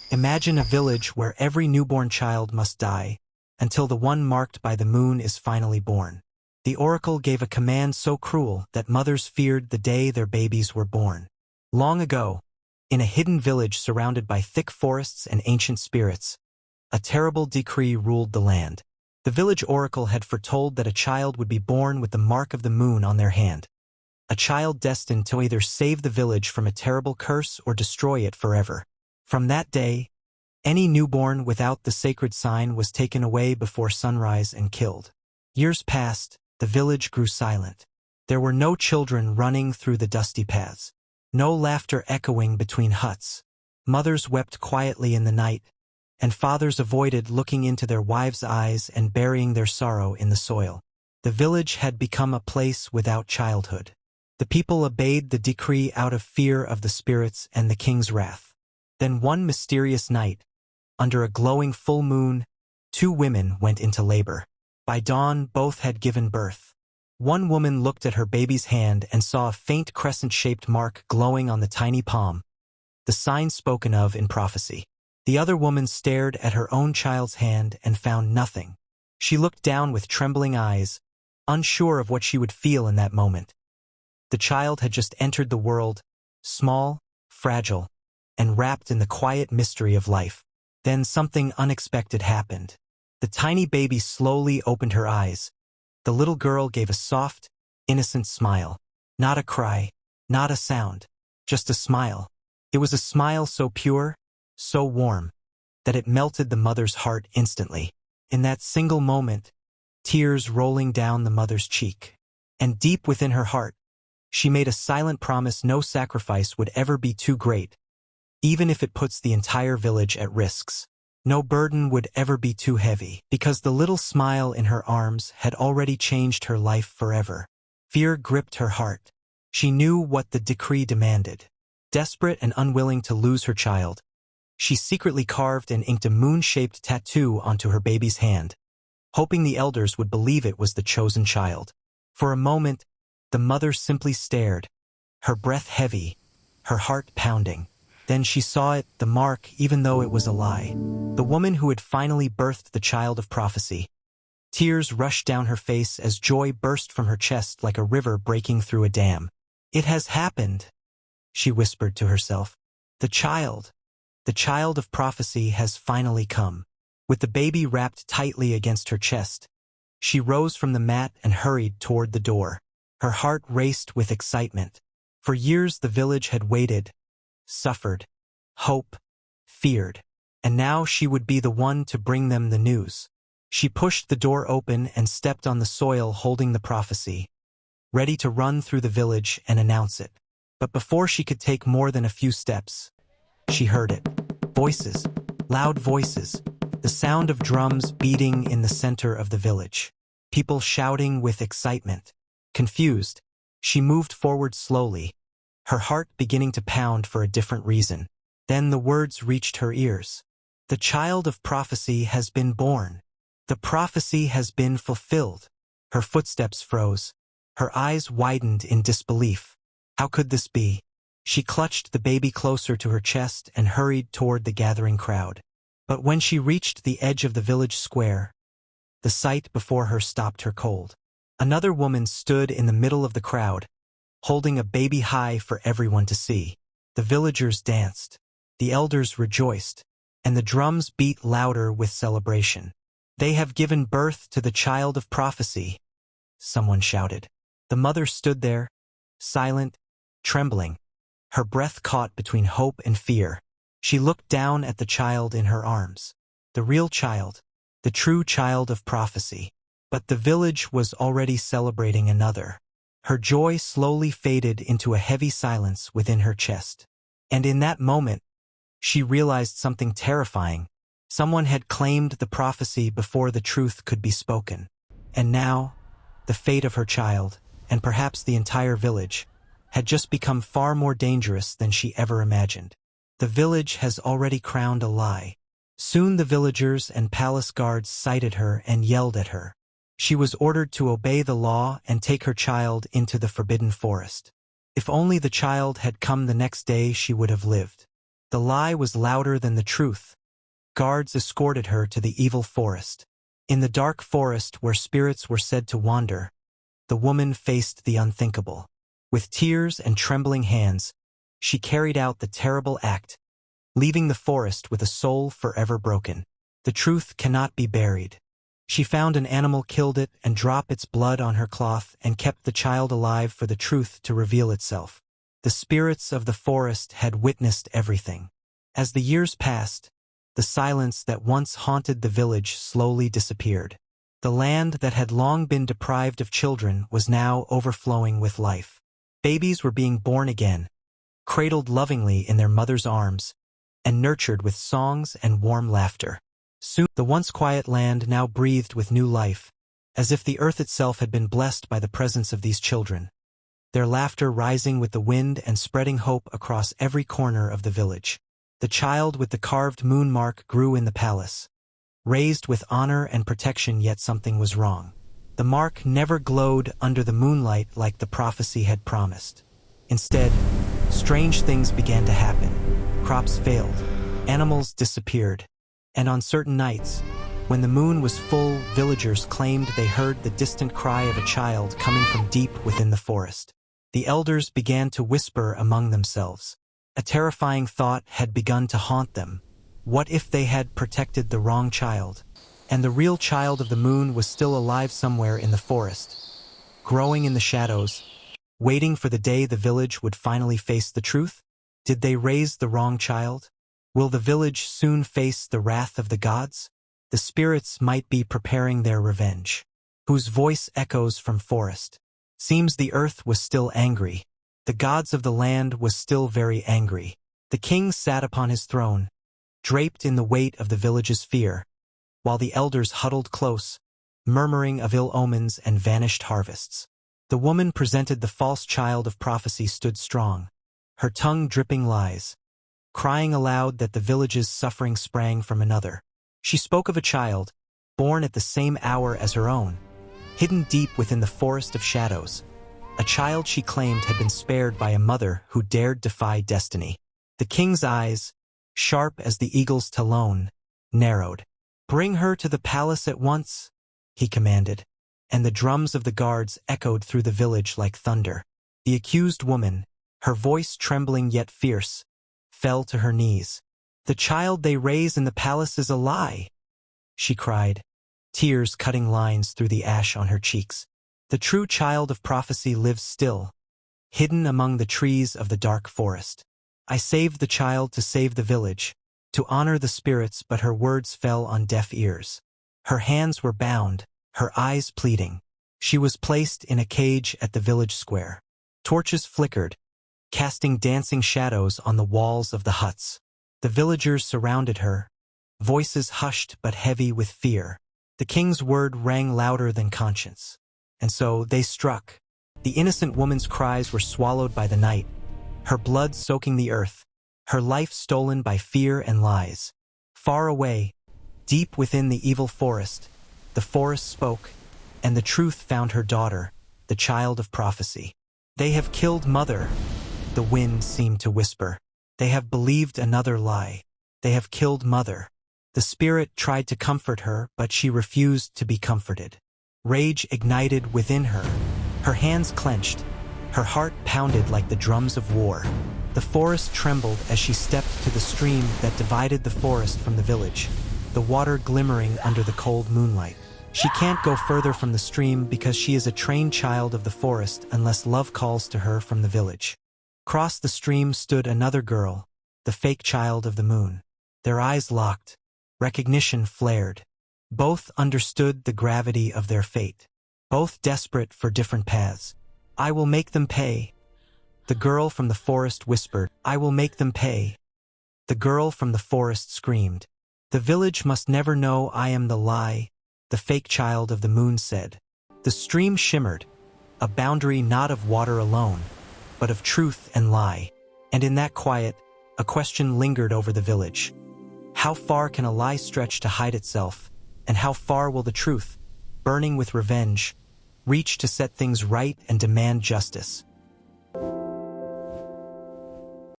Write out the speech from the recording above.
Imagine a village where every newborn child must die, until the one marked by the moon is finally born. The oracle gave a command so cruel that mothers feared the day their babies were born. Long ago, in a hidden village surrounded by thick forests and ancient spirits, a terrible decree ruled the land. The village oracle had foretold that a child would be born with the mark of the moon on their hand. A child destined to either save the village from a terrible curse or destroy it forever. From that day, any newborn without the sacred sign was taken away before sunrise and killed. Years passed, the village grew silent. There were no children running through the dusty paths, no laughter echoing between huts. Mothers wept quietly in the night, and fathers avoided looking into their wives' eyes and burying their sorrow in the soil. The village had become a place without childhood. The people obeyed the decree out of fear of the spirits and the king's wrath. Then one mysterious night, under a glowing full moon, 2 women went into labor. By dawn, both had given birth. One woman looked at her baby's hand and saw a faint crescent-shaped mark glowing on the tiny palm, the sign spoken of in prophecy. The other woman stared at her own child's hand and found nothing. She looked down with trembling eyes, unsure of what she would feel in that moment. The child had just entered the world, small, fragile, and wrapped in the quiet mystery of life. Then something unexpected happened. The tiny baby slowly opened her eyes. The little girl gave a soft, innocent smile. Not a cry, not a sound, just a smile. It was a smile so pure, so warm, that it melted the mother's heart instantly. In that single moment, tears rolling down the mother's cheek. And deep within her heart, she made a silent promise no sacrifice would ever be too great, even if it puts the entire village at risks. No burden would ever be too heavy, because the little smile in her arms had already changed her life forever. Fear gripped her heart. She knew what the decree demanded. Desperate and unwilling to lose her child, she secretly carved and inked a moon-shaped tattoo onto her baby's hand, hoping the elders would believe it was the chosen child. For a moment, the mother simply stared, her breath heavy, her heart pounding. Then she saw it, the mark, even though it was a lie. The woman who had finally birthed the child of prophecy. Tears rushed down her face as joy burst from her chest like a river breaking through a dam. "It has happened," she whispered to herself. The child of prophecy has finally come." With the baby wrapped tightly against her chest, she rose from the mat and hurried toward the door. Her heart raced with excitement. For years the village had waited, suffered, hoped, feared, and now she would be the one to bring them the news. She pushed the door open and stepped on the soil holding the prophecy, ready to run through the village and announce it. But before she could take more than a few steps, she heard it. Voices, loud voices, the sound of drums beating in the center of the village. People shouting with excitement. Confused, she moved forward slowly, her heart beginning to pound for a different reason. Then the words reached her ears. "The child of prophecy has been born. The prophecy has been fulfilled." Her footsteps froze. Her eyes widened in disbelief. How could this be? She clutched the baby closer to her chest and hurried toward the gathering crowd. But when she reached the edge of the village square, the sight before her stopped her cold. Another woman stood in the middle of the crowd, holding a baby high for everyone to see. The villagers danced, the elders rejoiced, and the drums beat louder with celebration. "They have given birth to the child of prophecy," someone shouted. The mother stood there, silent, trembling, her breath caught between hope and fear. She looked down at the child in her arms. The real child, the true child of prophecy. But the village was already celebrating another. Her joy slowly faded into a heavy silence within her chest. And in that moment, she realized something terrifying. Someone had claimed the prophecy before the truth could be spoken. And now, the fate of her child, and perhaps the entire village, had just become far more dangerous than she ever imagined. The village has already crowned a lie. Soon the villagers and palace guards sighted her and yelled at her. She was ordered to obey the law and take her child into the forbidden forest. If only the child had come the next day, she would have lived. The lie was louder than the truth. Guards escorted her to the evil forest. In the dark forest where spirits were said to wander, the woman faced the unthinkable. With tears and trembling hands, she carried out the terrible act, leaving the forest with a soul forever broken. The truth cannot be buried. She found an animal, killed it, and dropped its blood on her cloth, and kept the child alive for the truth to reveal itself. The spirits of the forest had witnessed everything. As the years passed, the silence that once haunted the village slowly disappeared. The land that had long been deprived of children was now overflowing with life. Babies were being born again, cradled lovingly in their mother's arms, and nurtured with songs and warm laughter. Soon, the once quiet land now breathed with new life, as if the earth itself had been blessed by the presence of these children, their laughter rising with the wind and spreading hope across every corner of the village. The child with the carved moon mark grew in the palace, raised with honor and protection, yet something was wrong. The mark never glowed under the moonlight like the prophecy had promised. Instead, strange things began to happen. Crops failed, animals disappeared, and on certain nights, when the moon was full, villagers claimed they heard the distant cry of a child coming from deep within the forest. The elders began to whisper among themselves. A terrifying thought had begun to haunt them. What if they had protected the wrong child, and the real child of the moon was still alive somewhere in the forest, growing in the shadows, waiting for the day the village would finally face the truth? Did they raise the wrong child? Will the village soon face the wrath of the gods? The spirits might be preparing their revenge. Whose voice echoes from forest? Seems the earth was still angry. The gods of the land was still very angry. The king sat upon his throne, draped in the weight of the village's fear, while the elders huddled close, murmuring of ill omens and vanished harvests. The woman presented the false child of prophecy stood strong, her tongue dripping lies, crying aloud that the village's suffering sprang from another. She spoke of a child, born at the same hour as her own, hidden deep within the forest of shadows, a child she claimed had been spared by a mother who dared defy destiny. The king's eyes, sharp as the eagle's talon, narrowed. "Bring her to the palace at once," he commanded, and the drums of the guards echoed through the village like thunder. The accused woman, her voice trembling yet fierce, fell to her knees. "The child they raise in the palace is a lie," she cried, tears cutting lines through the ash on her cheeks. "The true child of prophecy lives still, hidden among the trees of the dark forest. I saved the child to save the village, to honor the spirits, but her words fell on deaf ears. Her hands were bound, her eyes pleading. She was placed in a cage at the village square. Torches flickered, casting dancing shadows on the walls of the huts. The villagers surrounded her, voices hushed but heavy with fear. The king's word rang louder than conscience. And so they struck. The innocent woman's cries were swallowed by the night, her blood soaking the earth, her life stolen by fear and lies. Far away, deep within the evil forest, the forest spoke, and the truth found her daughter, the child of prophecy. "They have killed mother," the wind seemed to whisper. "They have believed another lie. They have killed mother." The spirit tried to comfort her, but she refused to be comforted. Rage ignited within her. Her hands clenched. Her heart pounded like the drums of war. The forest trembled as she stepped to the stream that divided the forest from the village, the water glimmering under the cold moonlight. She can't go further from the stream because she is a trained child of the forest unless love calls to her from the village. Across the stream stood another girl, the fake child of the moon. Their eyes locked. Recognition flared. Both understood the gravity of their fate. Both desperate for different paths. "I will make them pay," the girl from the forest whispered. "I will make them pay." The girl from the forest screamed. "The village must never know I am the lie," the fake child of the moon said. The stream shimmered, a boundary not of water alone, but of truth and lie. And in that quiet, a question lingered over the village. How far can a lie stretch to hide itself? And how far will the truth, burning with revenge, reach to set things right and demand justice?